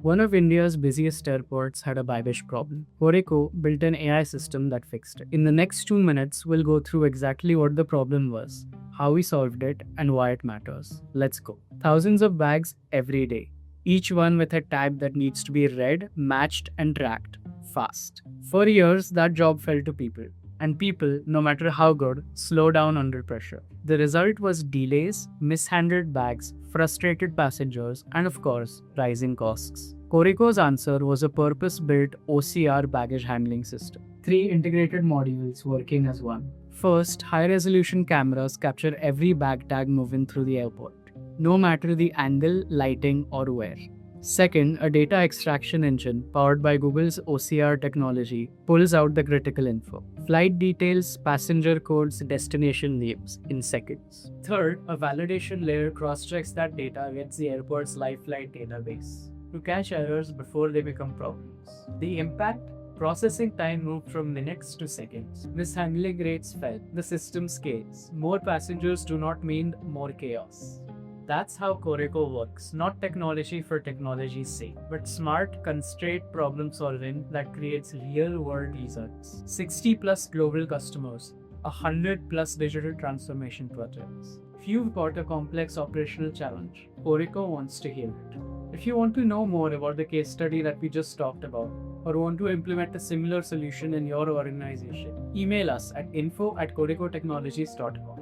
One of India's busiest airports had a baggage problem. CoReCo built an AI system that fixed it. In the next 2 minutes, we'll go through exactly what the problem was, how we solved it, and why it matters. Let's go. Thousands of bags every day, each one with a tag that needs to be read, matched, and tracked fast. For years, that job fell to people. And people, no matter how good, slow down under pressure. The result was delays, mishandled bags, frustrated passengers, and of course, rising costs. CoReCo's answer was a purpose built OCR baggage handling system. Three integrated modules working as one. First, high resolution cameras capture every bag tag moving through the airport, no matter the angle, lighting, or where. Second, a data extraction engine powered by Google's OCR technology pulls out the critical info. Flight details, passenger codes, destination names in seconds. Third, a validation layer cross-checks that data against the airport's live flight database to catch errors before they become problems. The impact? Processing time moved from minutes to seconds. Mishandling rates fell. The system scales. More passengers do not mean more chaos. That's how CoReCo works, not technology for technology's sake, but smart, constrained problem solving that creates real-world results. 60 plus global customers, 100 plus digital transformation projects. If you've got a complex operational challenge, CoReCo wants to hear it. If you want to know more about the case study that we just talked about, or want to implement a similar solution in your organization, email us at info@corecotechnologies.com.